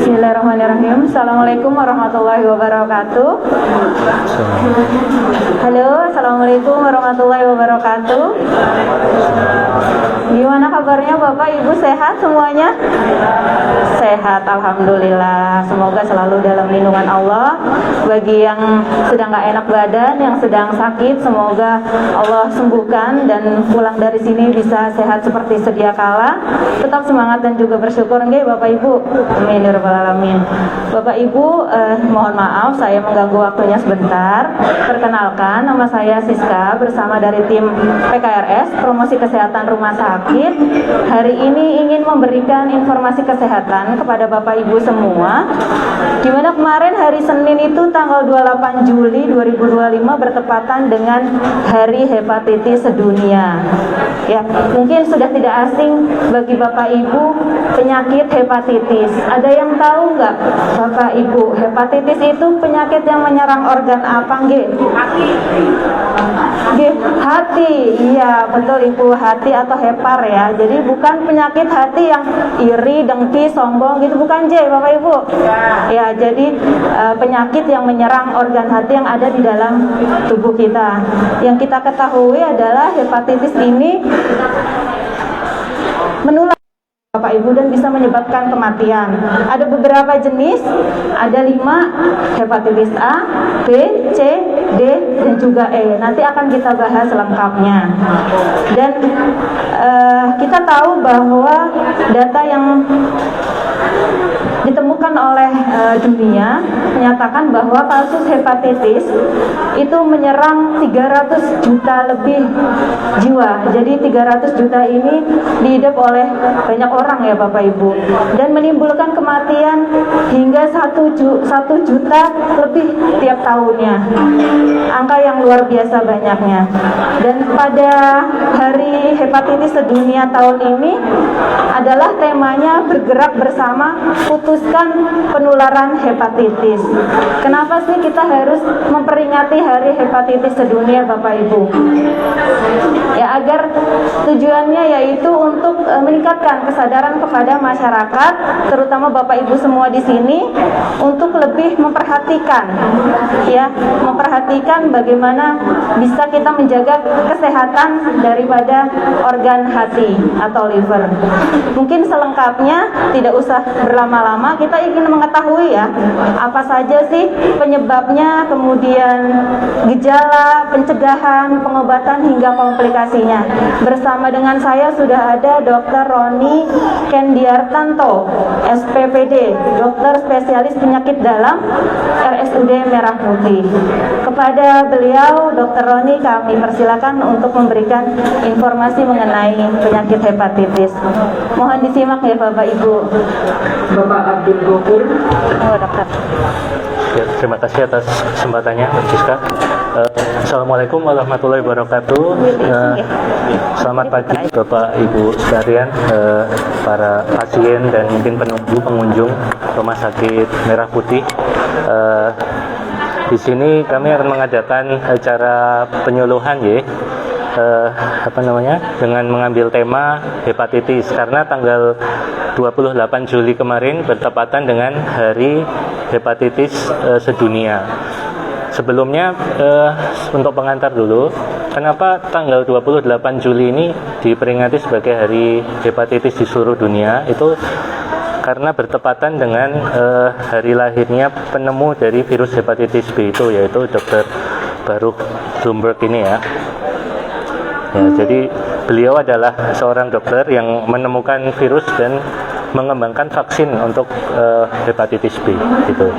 Bismillahirrahmanirrahim. Assalamualaikum warahmatullahi wabarakatuh. Halo, assalamualaikum warahmatullahi wabarakatuh. Gimana kabarnya Bapak Ibu, sehat semuanya? Sehat, alhamdulillah. Semoga selalu dalam lindungan Allah. Bagi yang sedang gak enak badan, yang sedang sakit, semoga Allah sembuhkan dan pulang dari sini bisa sehat seperti sedia kala. Tetap semangat dan juga bersyukur nggih Bapak Ibu. Amin ya rabbal alamin. Bapak Ibu, mohon maaf saya mengganggu waktunya sebentar. Perkenalkan, nama saya Siska bersama dari tim PKRS Promosi Kesehatan Rumah Sakit. Hari ini ingin memberikan informasi kesehatan kepada Bapak Ibu semua. Di mana kemarin hari Senin itu tanggal 28 Juli 2025 bertepatan dengan Hari Hepatitis Sedunia. Ya, mungkin sudah tidak asing bagi Bapak Ibu penyakit hepatitis. Ada yang tahu nggak Bapak Ibu, hepatitis itu penyakit yang menyerang organ apa nggih? Hati. Iya, betul Ibu, hati atau hepar ya. Jadi bukan penyakit hati yang iri, dengki, sombong gitu, bukan Bapak Ibu. Ya, jadi penyakit yang menyerang organ hati yang ada di dalam tubuh kita. Yang kita ketahui adalah hepatitis ini menular Bapak Ibu dan bisa menyebabkan kematian. Ada beberapa jenis, ada 5, hepatitis A, B, C, D, dan juga E. Nanti akan kita bahas lengkapnya. Dan kita tahu bahwa data yang ditemukan oleh dunia menyatakan bahwa kasus hepatitis itu menyerang 300 juta lebih jiwa. Jadi 300 juta ini diidap oleh banyak orang ya Bapak Ibu, dan menimbulkan kematian hingga 1 juta lebih tiap tahunnya. Angka yang luar biasa banyaknya. Dan pada Hari Hepatitis Sedunia tahun ini adalah temanya bergerak bersama putuskan penularan hepatitis. Kenapa sih kita harus memperingati Hari Hepatitis Sedunia Bapak Ibu? Ya, agar tujuannya yaitu untuk meningkatkan kesadaran kepada masyarakat, terutama Bapak Ibu semua di sini, untuk lebih memperhatikan bagaimana bisa kita menjaga kesehatan daripada organ hati atau liver. Mungkin selengkapnya tidak usah berlama-lama, kita ingin mengetahui ya, apa saja sih penyebabnya, kemudian gejala, pencegahan, pengobatan hingga komplikasinya. Bersama dengan saya sudah ada Dr. Roni Kendiartanto, SPPD, dokter spesialis penyakit dalam RSUD Merah Putih. Kepada beliau, Dr. Roni, kami persilakan untuk memberikan informasi mengenai penyakit hepatitis. Mohon disimak ya Bapak Ibu. Bapak Abdul Ghafur. Oh, dokter. Ya, terima kasih atas kesempatannya, Siska. Assalamualaikum warahmatullahi wabarakatuh. Selamat pagi Bapak Ibu sekalian, para pasien dan mungkin pengunjung Rumah Sakit Merah Putih. Di sini kami akan mengadakan acara penyuluhan dengan mengambil tema hepatitis, karena tanggal 28 Juli kemarin bertepatan dengan Hari Hepatitis Sedunia. Sebelumnya untuk pengantar dulu, kenapa tanggal 28 Juli ini diperingati sebagai Hari Hepatitis di seluruh dunia? Itu karena bertepatan dengan hari lahirnya penemu dari virus hepatitis B itu, yaitu Dr. Baruch Blumberg ini ya. Jadi beliau adalah seorang dokter yang menemukan virus dan mengembangkan vaksin untuk hepatitis B gitu.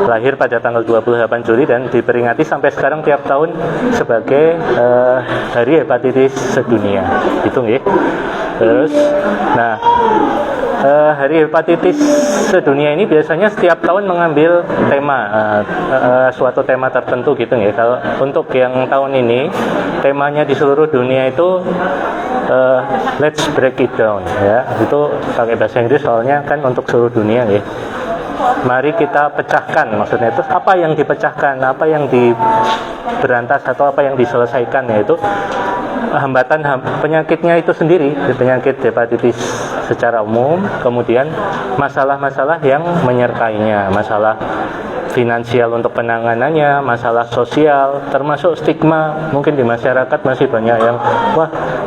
Lahir pada tanggal 28 Juli dan diperingati sampai sekarang tiap tahun sebagai Hari Hepatitis Sedunia. Itu nggih. Terus Hari Hepatitis Sedunia ini biasanya setiap tahun mengambil tema suatu tema tertentu gitu nggih. Kalau untuk yang tahun ini temanya di seluruh dunia itu let's break it down ya. Itu pakai bahasa Inggris soalnya kan untuk seluruh dunia nggih. Mari kita pecahkan, maksudnya itu apa yang dipecahkan, apa yang diberantas atau apa yang diselesaikan, yaitu penyakitnya itu sendiri, penyakit hepatitis secara umum, kemudian masalah-masalah yang menyertainya, masalah finansial untuk penanganannya, masalah sosial, termasuk stigma. Mungkin di masyarakat masih banyak yang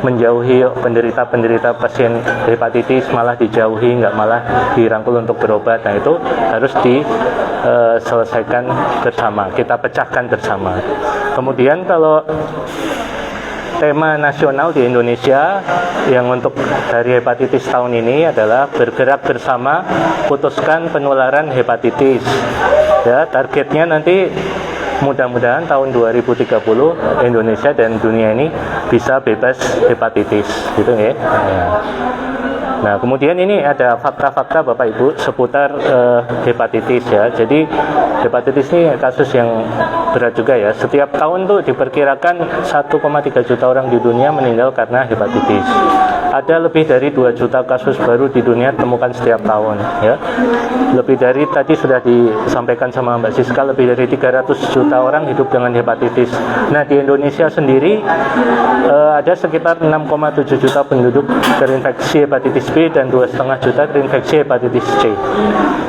menjauhi penderita pasien hepatitis, malah dijauhi, nggak malah dirangkul untuk berobat. Nah, itu harus diselesaikan bersama, kita pecahkan bersama. Kemudian kalau tema nasional di Indonesia yang untuk hari hepatitis tahun ini adalah bergerak bersama putuskan penularan hepatitis. Ya, targetnya nanti mudah-mudahan tahun 2030 Indonesia dan dunia ini bisa bebas hepatitis, gitu ya. Nah, kemudian ini ada fakta-fakta Bapak Ibu seputar hepatitis ya. Jadi hepatitis ini kasus yang berat juga ya. Setiap tahun tuh diperkirakan 1,3 juta orang di dunia meninggal karena hepatitis. Ada lebih dari 2 juta kasus baru di dunia temukan setiap tahun ya. Lebih dari, tadi sudah disampaikan sama Mbak Siska, lebih dari 300 juta orang hidup dengan hepatitis. Nah, di Indonesia sendiri ada sekitar 6,7 juta penduduk terinfeksi hepatitis B dan 2,5 juta terinfeksi hepatitis C.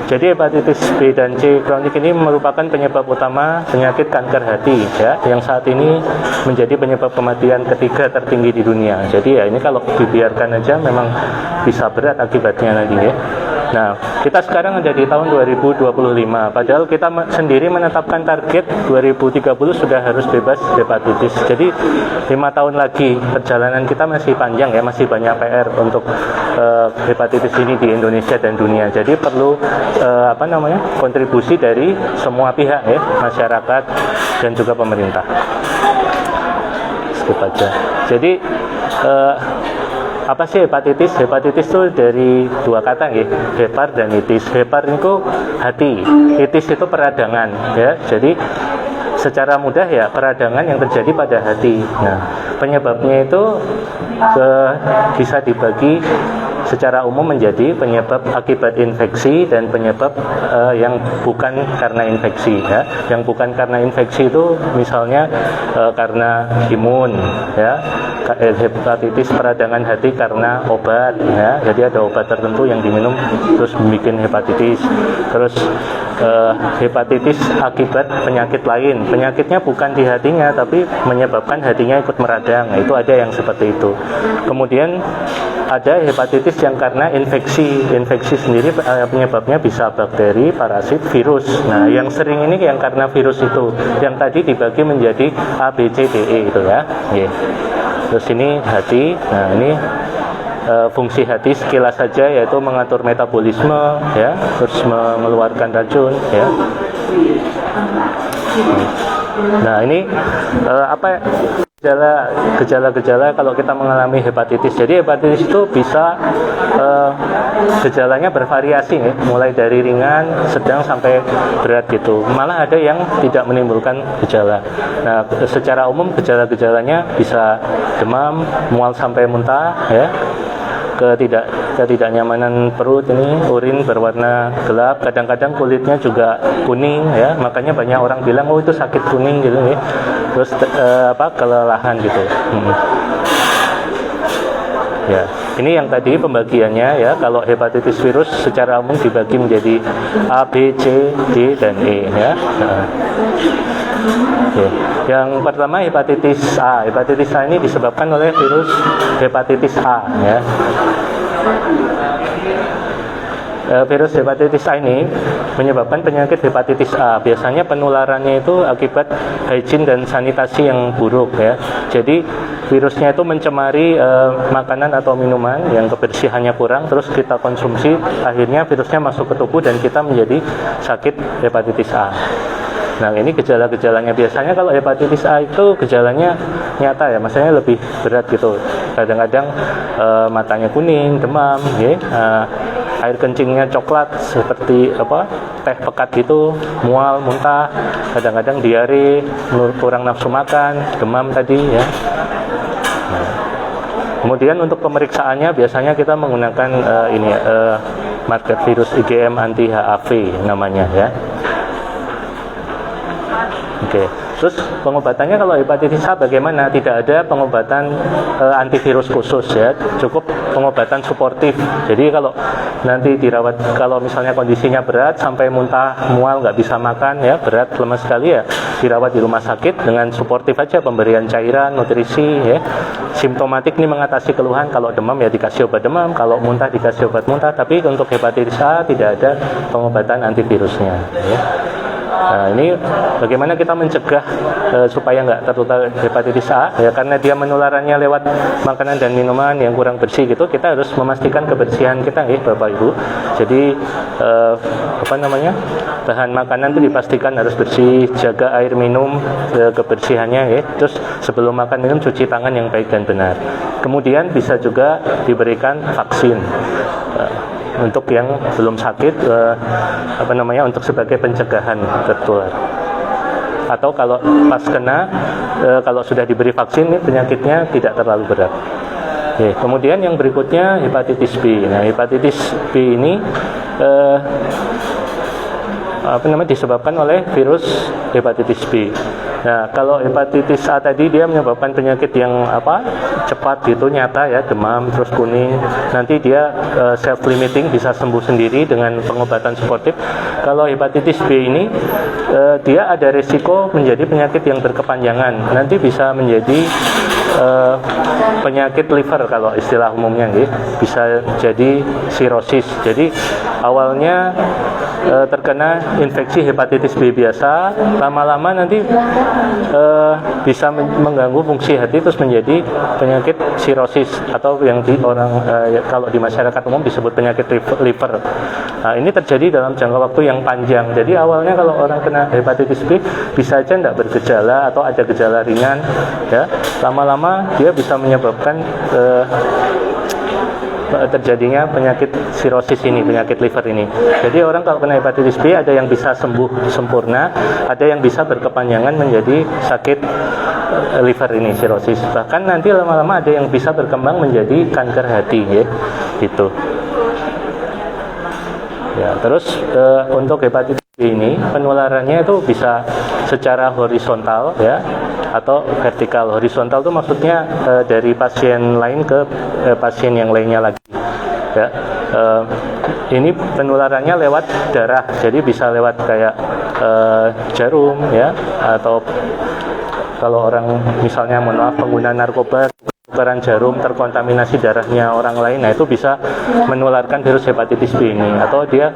Jadi hepatitis B dan C kronik ini merupakan penyebab utama penyakit kanker hati ya, yang saat ini menjadi penyebab kematian ketiga tertinggi di dunia. Jadi ya ini kalau dibiarkan aja memang bisa berat akibatnya nanti ya. Nah, kita sekarang ada di tahun 2025, padahal kita sendiri menetapkan target 2030 sudah harus bebas hepatitis. Jadi 5 tahun lagi perjalanan kita masih panjang ya, masih banyak PR untuk hepatitis ini di Indonesia dan dunia. Jadi perlu kontribusi dari semua pihak ya, masyarakat dan juga pemerintah. Skip aja. Jadi apa sih hepatitis? Hepatitis itu dari dua kata ya, hepar dan itis. Hepar itu hati, itis itu peradangan ya. Jadi secara mudah ya, peradangan yang terjadi pada hati. Nah, penyebabnya itu bisa dibagi secara umum menjadi penyebab akibat infeksi dan penyebab yang bukan karena infeksi ya. Yang bukan karena infeksi itu misalnya karena imun ya. Hepatitis peradangan hati karena obat ya. Jadi ada obat tertentu yang diminum terus bikin hepatitis. Terus hepatitis akibat penyakit lain. Penyakitnya bukan di hatinya tapi menyebabkan hatinya ikut meradang. Nah, itu ada yang seperti itu. Kemudian ada hepatitis yang karena infeksi. Infeksi sendiri penyebabnya bisa bakteri, parasit, virus. Nah, yang sering ini yang karena virus itu. Yang tadi dibagi menjadi A, B, C, D, E itu ya. Yeah. Terus ini hati. Nah, ini fungsi hati sekilas saja yaitu mengatur metabolisme ya, terus mengeluarkan racun ya. Nah, ini gejala-gejala kalau kita mengalami hepatitis. Jadi hepatitis itu bisa gejalanya bervariasi ya, mulai dari ringan, sedang sampai berat gitu. Malah ada yang tidak menimbulkan gejala. Nah, secara umum gejala-gejalanya bisa demam, mual sampai muntah ya, ketidaknyamanan perut, ini urin berwarna gelap, kadang-kadang kulitnya juga kuning ya, makanya banyak orang bilang oh itu sakit kuning gitu ya. Terus kelelahan gitu. Ya, ini yang tadi pembagiannya ya. Kalau hepatitis virus secara umum dibagi menjadi A, B, C, D dan E ya. Oke. Yang pertama hepatitis A. Hepatitis A ini disebabkan oleh virus hepatitis A ya. Virus hepatitis A ini menyebabkan penyakit hepatitis A. Biasanya penularannya itu akibat hygiene dan sanitasi yang buruk ya. Jadi virusnya itu mencemari makanan atau minuman yang kebersihannya kurang, terus kita konsumsi, akhirnya virusnya masuk ke tubuh dan kita menjadi sakit hepatitis A. Nah, ini gejala-gejalanya. Biasanya kalau hepatitis A itu gejalanya nyata ya, maksudnya lebih berat gitu. Kadang-kadang matanya kuning, demam, ya, air kencingnya coklat seperti teh pekat gitu, mual, muntah, kadang-kadang diare, kurang nafsu makan, demam tadi ya. Nah, kemudian untuk pemeriksaannya biasanya kita menggunakan marker virus IgM anti HAV namanya ya. Oke, Terus pengobatannya kalau hepatitis A bagaimana? Tidak ada pengobatan antivirus khusus ya, cukup pengobatan suportif. Jadi kalau nanti dirawat, kalau misalnya kondisinya berat sampai muntah, mual, nggak bisa makan ya, berat, lemas sekali ya, dirawat di rumah sakit dengan suportif aja, pemberian cairan, nutrisi ya. Simptomatik ini mengatasi keluhan, kalau demam ya dikasih obat demam, kalau muntah dikasih obat muntah. Tapi untuk hepatitis A tidak ada pengobatan antivirusnya ya. Nah, ini bagaimana kita mencegah supaya nggak tertular hepatitis A ya, karena dia menularannya lewat makanan dan minuman yang kurang bersih gitu. Kita harus memastikan kebersihan kita ya Bapak Ibu. Jadi bahan makanan itu dipastikan harus bersih, jaga air minum kebersihannya ya. Terus sebelum makan minum cuci tangan yang baik dan benar. Kemudian bisa juga diberikan vaksin untuk yang belum sakit, untuk sebagai pencegahan tertular. Atau kalau pas kena, kalau sudah diberi vaksin, penyakitnya tidak terlalu berat. Oke, kemudian yang berikutnya hepatitis B. Nah, hepatitis B ini disebabkan oleh virus hepatitis B. Nah, kalau hepatitis A tadi dia menyebabkan penyakit yang cepat gitu, nyata ya, demam terus kuning. Nanti dia self limiting, bisa sembuh sendiri dengan pengobatan suportif. Kalau hepatitis B ini dia ada risiko menjadi penyakit yang berkepanjangan. Nanti bisa menjadi penyakit liver kalau istilah umumnya gitu. Bisa jadi sirosis. Jadi awalnya terkena infeksi hepatitis B biasa, lama-lama nanti bisa mengganggu fungsi hati, terus menjadi penyakit sirosis atau yang kalau di masyarakat umum disebut penyakit liver. Nah, ini terjadi dalam jangka waktu yang panjang. Jadi awalnya kalau orang kena hepatitis B bisa aja tidak bergejala atau ada gejala ringan ya. Lama-lama dia bisa menyebabkan terjadinya penyakit sirosis ini, penyakit liver ini. Jadi orang kalau kena hepatitis B ada yang bisa sembuh sempurna, ada yang bisa berkepanjangan menjadi sakit liver ini, sirosis. Bahkan nanti lama-lama ada yang bisa berkembang menjadi kanker hati ya, gitu. Ya, terus untuk hepatitis B ini penularannya itu bisa secara horizontal ya, atau vertikal. Horizontal itu maksudnya dari pasien lain ke pasien yang lainnya lagi ya. Ini penularannya lewat darah, jadi bisa lewat kayak jarum ya, atau kalau orang misalnya pengguna narkoba, tukaran jarum, terkontaminasi darahnya orang lain, nah itu bisa menularkan virus hepatitis B ini. Atau dia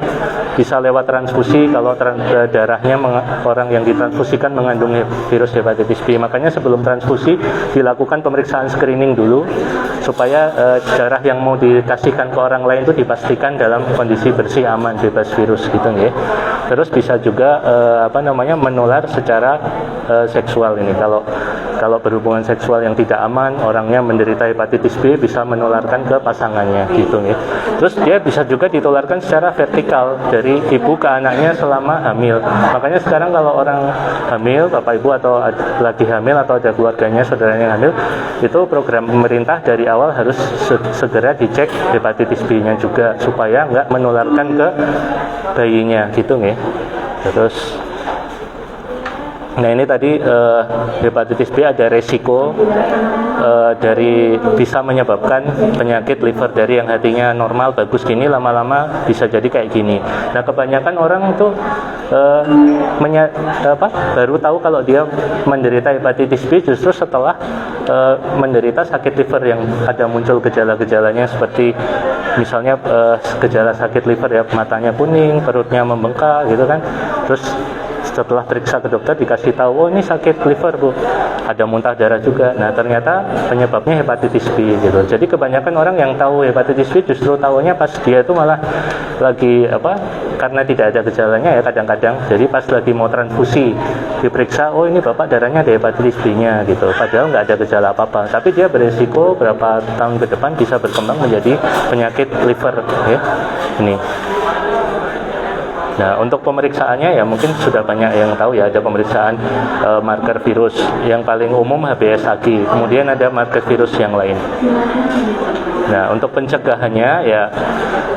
bisa lewat transfusi, kalau darahnya orang yang ditransfusikan mengandung virus hepatitis B. Makanya sebelum transfusi dilakukan pemeriksaan screening dulu, supaya darah yang mau dikasihkan ke orang lain itu dipastikan dalam kondisi bersih, aman, bebas virus gitu ya. Terus bisa juga menular secara seksual ini. Kalau berhubungan seksual yang tidak aman, orangnya menderita hepatitis B bisa menularkan ke pasangannya gitu ya. Terus dia bisa juga ditularkan secara vertikal dari ibu ke anaknya selama hamil. Makanya sekarang kalau orang hamil, bapak ibu atau lagi hamil atau ada keluarganya, saudaranya yang hamil, itu program pemerintah dari awal harus segera dicek hepatitis B-nya juga supaya nggak menularkan ke bayinya gitu ya. Terus nah ini tadi hepatitis B ada resiko dari bisa menyebabkan penyakit liver, dari yang hatinya normal bagus gini lama-lama bisa jadi kayak gini. Nah kebanyakan orang itu baru tahu kalau dia menderita hepatitis B justru setelah menderita sakit liver yang ada muncul gejala-gejalanya seperti misalnya gejala sakit liver ya, matanya kuning, perutnya membengkak gitu kan. Terus setelah periksa ke dokter dikasih tahu, oh ini sakit liver bu, ada muntah darah juga. Nah ternyata penyebabnya hepatitis B gitu. Jadi kebanyakan orang yang tahu hepatitis B justru tahunya pas dia itu malah lagi karena tidak ada gejalanya ya kadang-kadang. Jadi pas lagi mau transfusi diperiksa, oh ini bapak darahnya ada hepatitis B-nya gitu. Padahal nggak ada gejala apa-apa. Tapi dia beresiko berapa tahun ke depan bisa berkembang menjadi penyakit liver ya. Ini. Nah, untuk pemeriksaannya ya mungkin sudah banyak yang tahu ya, ada pemeriksaan marker virus. Yang paling umum HBsAg, kemudian ada marker virus yang lain. Nah, untuk pencegahannya ya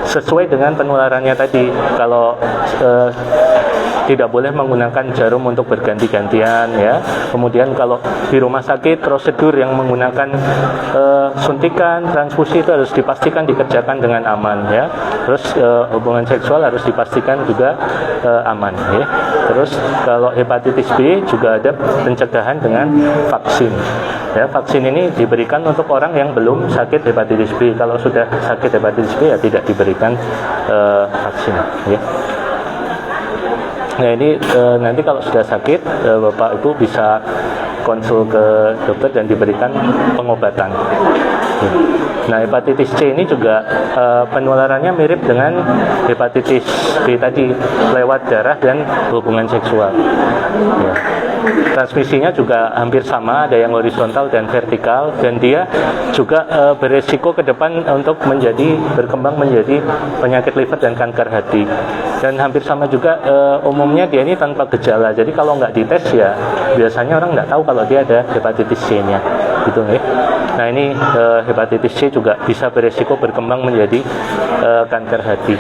sesuai dengan penularannya tadi. Kalau tidak boleh menggunakan jarum untuk berganti-gantian ya. Kemudian kalau di rumah sakit prosedur yang menggunakan suntikan, transfusi itu harus dipastikan dikerjakan dengan aman ya. Terus hubungan seksual harus dipastikan juga aman ya. Terus kalau hepatitis B juga ada pencegahan dengan vaksin. Ya, vaksin ini diberikan untuk orang yang belum sakit hepatitis B. Kalau sudah sakit hepatitis B ya tidak diberikan vaksin ya. Nah ini nanti kalau sudah sakit Bapak Ibu bisa konsul ke dokter dan diberikan pengobatan. Nah hepatitis C ini juga penularannya mirip dengan hepatitis B tadi, lewat darah dan hubungan seksual. Ya. Transmisinya juga hampir sama, ada yang horizontal dan vertikal, dan dia juga beresiko ke depan untuk berkembang menjadi penyakit liver dan kanker hati. Dan hampir sama juga umumnya dia ini tanpa gejala. Jadi kalau nggak dites ya biasanya orang nggak tahu kalau dia ada hepatitis C-nya, gitu ya. Nah ini hepatitis C juga bisa beresiko berkembang menjadi kanker hati,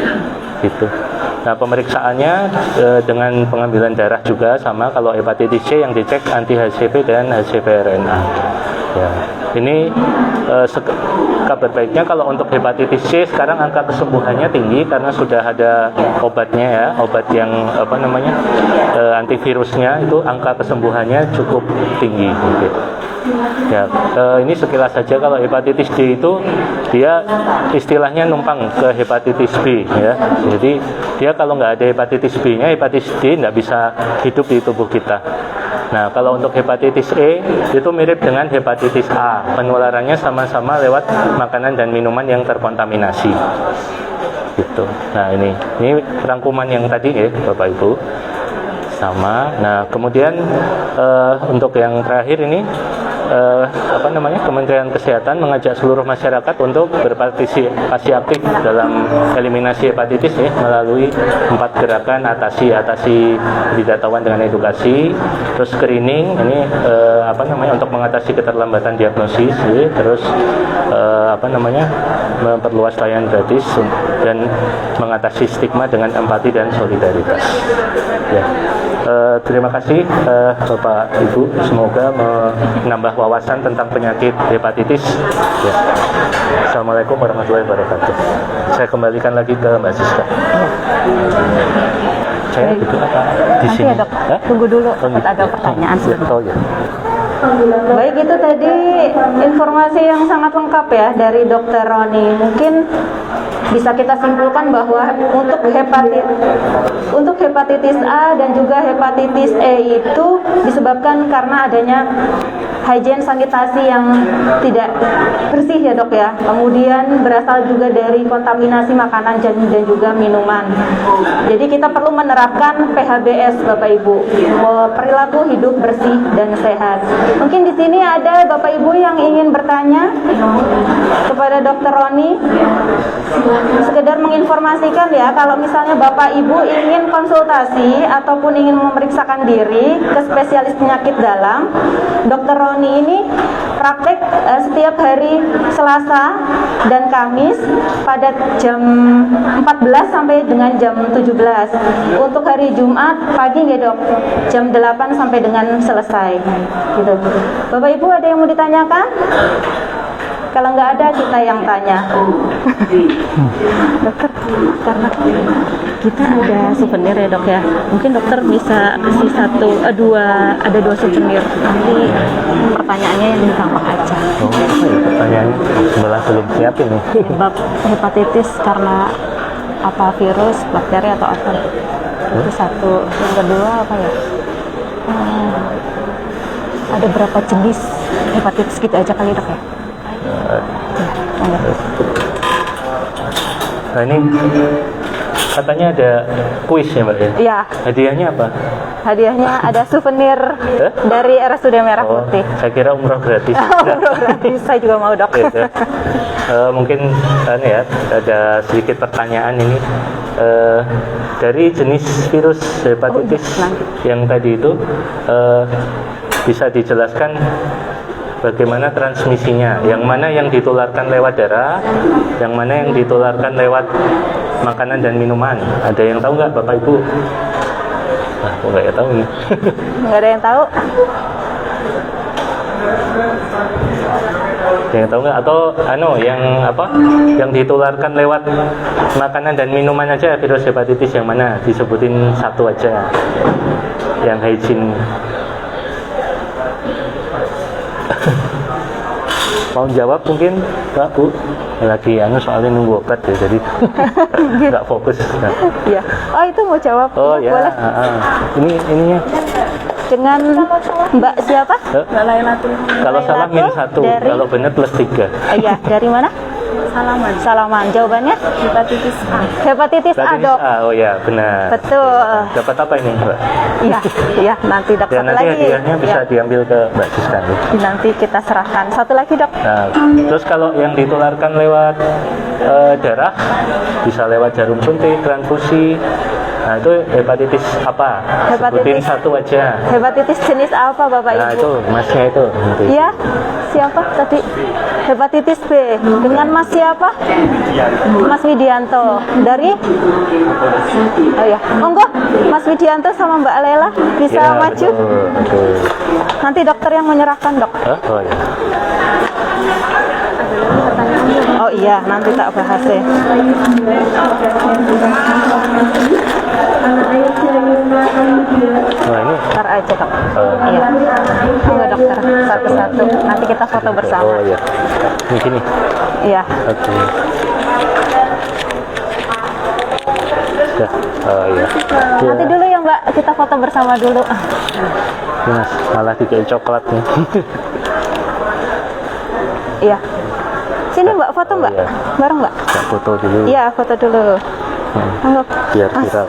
gitu. Nah pemeriksaannya dengan pengambilan darah juga sama. Kalau hepatitis C yang dicek anti HCV dan HCV-RNA. Ya, ini kabar baiknya kalau untuk hepatitis C sekarang angka kesembuhannya tinggi karena sudah ada obatnya ya, obat yang antivirusnya itu angka kesembuhannya cukup tinggi. Gitu. Ya, ini sekilas saja. Kalau hepatitis D itu dia istilahnya numpang ke hepatitis B ya. Jadi dia kalau nggak ada hepatitis B-nya, hepatitis D nggak bisa hidup di tubuh kita. Nah, kalau untuk hepatitis E itu mirip dengan hepatitis A. Penularannya sama-sama lewat makanan dan minuman yang terkontaminasi. Gitu. Nah, ini rangkuman yang tadi ya, Bapak Ibu. Sama. Nah, kemudian untuk yang terakhir ini Kementerian Kesehatan mengajak seluruh masyarakat untuk berpartisipasi aktif dalam eliminasi hepatitis ya, melalui 4 gerakan: atasi ketidaktahuan dengan edukasi, terus screening ini untuk mengatasi keterlambatan diagnosis ya, terus memperluas layanan gratis dan mengatasi stigma dengan empati dan solidaritas. Ya. Terima kasih Bapak Ibu, semoga menambah wawasan tentang penyakit hepatitis. Ya. Assalamualaikum warahmatullahi wabarakatuh. Saya kembalikan lagi ke Mbak Siska. Saya duduk apa di sini? Nanti ya dok, tunggu dulu, ada pertanyaan sebelum. Oh ya. Baik, itu tadi informasi yang sangat lengkap ya dari Dr. Roni. Mungkin bisa kita simpulkan bahwa untuk hepatitis A dan juga hepatitis E itu disebabkan karena adanya hygiene sanitasi yang tidak bersih ya dok ya. Kemudian berasal juga dari kontaminasi makanan dan juga minuman. Jadi kita perlu menerapkan PHBS Bapak Ibu, perilaku hidup bersih dan sehat. Mungkin di sini ada Bapak Ibu yang ingin bertanya kepada Dr. Roni. Sekedar menginformasikan ya, kalau misalnya Bapak Ibu ingin konsultasi ataupun ingin memeriksakan diri ke spesialis penyakit dalam, Dr. Roni ini praktek setiap hari Selasa dan Kamis pada jam 14 sampai dengan jam 17. Untuk hari Jumat pagi ya dok, jam 8 sampai dengan selesai. Gitu. Bapak Ibu ada yang mau ditanyakan? Kalau nggak ada, kita yang tanya. Dokter, karena kita ada souvenir ya dok ya, mungkin dokter bisa kasih ada dua souvenir. Nanti pertanyaannya yang gampang aja. Oh, pertanyaannya sebelah belum siapin nih. Penyebab hepatitis karena apa, virus, bakteri atau apa? Itu satu. Yang kedua apa ya? Ada berapa jenis hepatitis gitu aja kali dok ya? Nah ini katanya ada kuis ya Mbak ya? Iya. Hadiahnya apa? Hadiahnya ada souvenir dari RSUD Merah Putih. Saya kira umroh gratis. Umroh gratis, saya juga mau dok. Gitu. Mungkin ada sedikit pertanyaan ini. Dari jenis virus hepatitis yang tadi itu bisa dijelaskan bagaimana transmisinya, yang mana yang ditularkan lewat darah, yang mana yang ditularkan lewat makanan dan minuman. Ada yang tahu nggak Bapak Ibu? Aku nggak tahu nih. Nggak ada yang tahu. Yang tahu nggak? Atau yang apa? Yang ditularkan lewat makanan dan minuman aja virus hepatitis yang mana? Disebutin satu aja. Yang hygiene. Mau jawab mungkin Mbak Bu? Lagi soalnya nunggu obat ya, jadi nggak fokus. Nah. Iya. Oh, itu mau jawab. Oh ya. Boleh. Ininya. Dengan Mbak siapa? Kalau salah -1, dari- kalau benar +3. Iya, dari mana? Salaman. Jawabannya? Hepatitis A. Hepatitis A, Dok. Oh ya, benar. Betul. Dapat apa ini, Mbak? Iya, nanti Dok. Ya, Satu nanti lagi. hadiahnya bisa Ya, diambil ke Mbak Siska. nanti kita serahkan. Satu lagi, Dok. Nah, terus kalau yang ditularkan lewat darah, bisa lewat jarum suntik, transfusi. Nah, itu hepatitis apa? Sebutin Hepatitis. satu aja. Hepatitis jenis apa, Bapak Nah, Ibu? itu masnya itu. Nanti. Iya, siapa tadi? Hepatitis B. Dengan Mas siapa? Mas Widianto. Dari? Oh ya, monggo Mas Widianto sama Mbak Lela bisa Ya, maju. betul. Nanti dokter yang menyerahkan, Dok. Oh ya. Oh iya, nanti tak bahas ya. Nah, ini. Ntar aja, Dok. Iya. Monggo dokter, satu-satu. Nanti kita foto bersama. Oh ya. Ini gini. Iya. Oke. Sudah. Oh iya. Nanti dulu ya, Mbak, kita foto bersama dulu. Ini Mas, malah dikasih coklat nih. Iya. Sini Mbak, foto Mbak. iya. Bareng Mbak. Kita foto dulu. Iya, foto dulu. Monggo. Biar viral.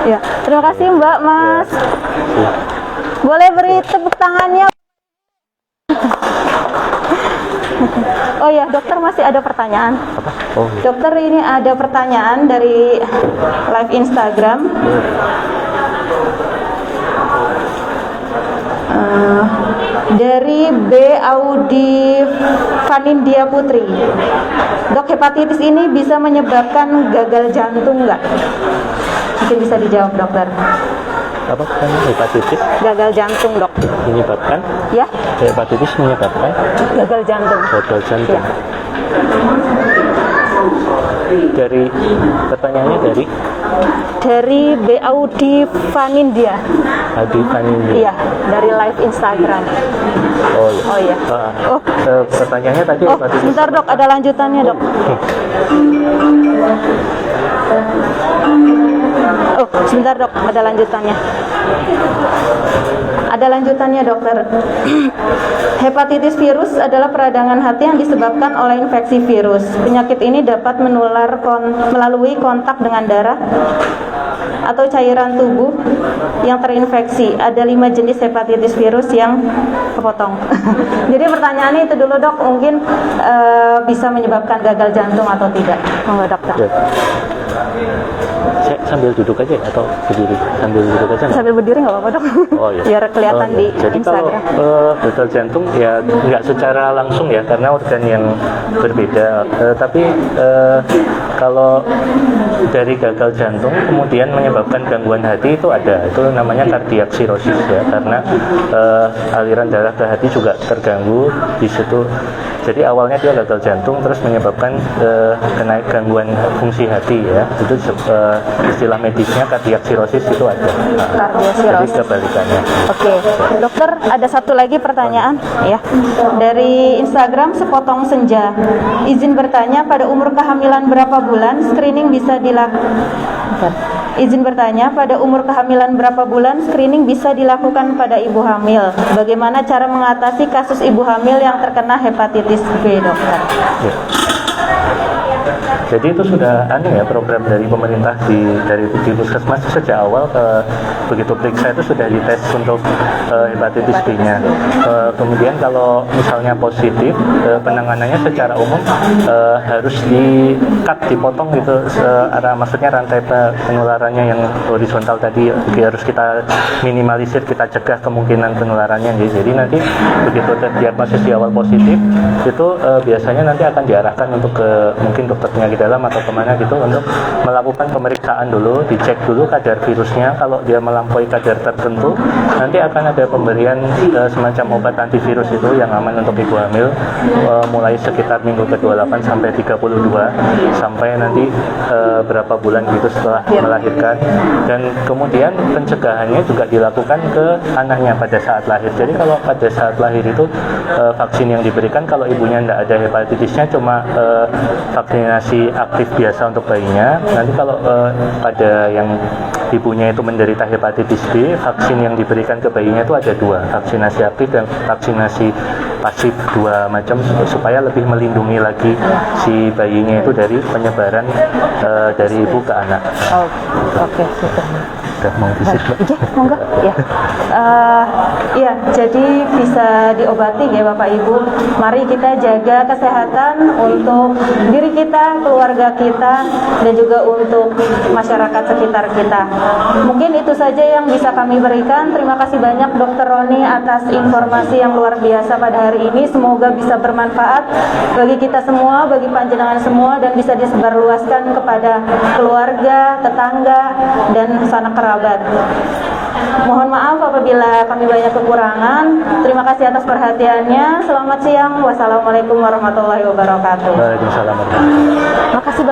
Ya, terima kasih Mbak, Mas. Ya. Boleh beri tepuk tangannya. Oh ya, dokter masih ada pertanyaan. Apa? Oh. Dokter, ini ada pertanyaan dari live Instagram. Dari B. Audi Vanindia Putri. Dok, hepatitis ini bisa menyebabkan gagal jantung nggak? Mungkin bisa dijawab dokter. Apa kan hepatitis Gagal jantung, Dok. menyebabkan? Ya, Hepatitis menyebabkan gagal jantung. gagal jantung. Ya. Dari pertanyaannya Dari B. Audi Vanindia. Adi Vanindi. Iya, dari live Instagram. Oh iya. Oh iya. Oh. Pertanyaannya tadi Oh, hepatitis. sebentar Dok, ada lanjutannya Dok. Oh, sebentar Dok, ada lanjutannya. Ada lanjutannya dokter. Hepatitis virus adalah peradangan hati yang disebabkan oleh infeksi virus. Penyakit ini dapat menular melalui kontak dengan darah atau cairan tubuh yang terinfeksi. Ada 5 jenis hepatitis virus yang kepotong. Jadi pertanyaannya itu dulu Dok, mungkin bisa menyebabkan gagal jantung atau tidak? Monggo dokter. Ya. Saya sambil duduk aja atau berdiri? Sambil duduk aja nggak? Sambil berdiri nggak apa-apa Dok? Oh iya. Biar kelihatan Oh, iya. di Jadi Instagram. kalau gagal jantung ya nggak secara langsung ya karena organ yang berbeda. Tapi kalau dari gagal jantung kemudian menyebabkan gangguan hati itu ada. Itu namanya cardiac cirrhosis ya karena aliran darah ke hati juga terganggu di situ. Jadi awalnya dia gagal jantung terus menyebabkan gangguan fungsi hati ya. Itu istilah medisnya cardiac cirrhosis itu ada. Cardiac Jadi cirrhosis. kebalikannya. Oke, dokter, ada satu lagi pertanyaan ya dari Instagram Sepotong Senja. Izin bertanya, pada umur kehamilan berapa bulan screening bisa dilakukan? Izin bertanya, pada umur kehamilan berapa bulan screening bisa dilakukan pada ibu hamil? Bagaimana cara mengatasi kasus ibu hamil yang terkena hepatitis B, dokter? Ya. Jadi itu sudah program dari pemerintah dari puskesmas sejak awal begitu periksa itu sudah dites untuk hepatitis B-nya. Kemudian kalau misalnya positif, penanganannya secara umum harus dipotong gitu, maksudnya rantai penularannya yang horizontal tadi harus kita minimalisir, kita cegah kemungkinan penularannya. Jadi nanti begitu terdiagnosis di awal positif itu biasanya nanti akan diarahkan untuk ke mungkin dokter penyakit dalam atau kemana gitu untuk melakukan pemeriksaan dulu, dicek dulu kadar virusnya. Kalau dia melampaui kadar tertentu, nanti akan ada pemberian semacam obat antivirus itu yang aman untuk ibu hamil mulai sekitar minggu ke-28 sampai 32 sampai nanti berapa bulan gitu setelah melahirkan. Dan kemudian pencegahannya juga dilakukan ke anaknya pada saat lahir. Jadi kalau pada saat lahir itu vaksin yang diberikan kalau ibunya tidak ada hepatitisnya cuma vaksinasi aktif biasa untuk bayinya. Nanti kalau pada yang ibunya itu menderita hepatitis B, vaksin yang diberikan ke bayinya itu ada dua, vaksinasi aktif dan vaksinasi pasif, dua macam supaya lebih melindungi lagi si bayinya itu dari penyebaran dari ibu ke anak. Oke, sudah. Udah mau visit, Mbak? Iya, monggo. Ya. Iya, jadi bisa diobati ya Bapak Ibu. Mari kita jaga kesehatan untuk diri kita, keluarga kita, dan juga untuk masyarakat sekitar kita. Mungkin itu saja yang bisa kami berikan. Terima kasih banyak Dr. Roni atas informasi yang luar biasa pada hari ini. Semoga bisa bermanfaat bagi kita semua, bagi panjenengan semua, dan bisa disebarluaskan kepada keluarga, tetangga, dan sanak kerabat. Mohon maaf apabila kami banyak kekurangan. Terima kasih atas perhatiannya. Selamat siang. Wassalamualaikum warahmatullahi wabarakatuh. Waalaikumsalam warahmatullahi wabarakatuh. Makasih banyak.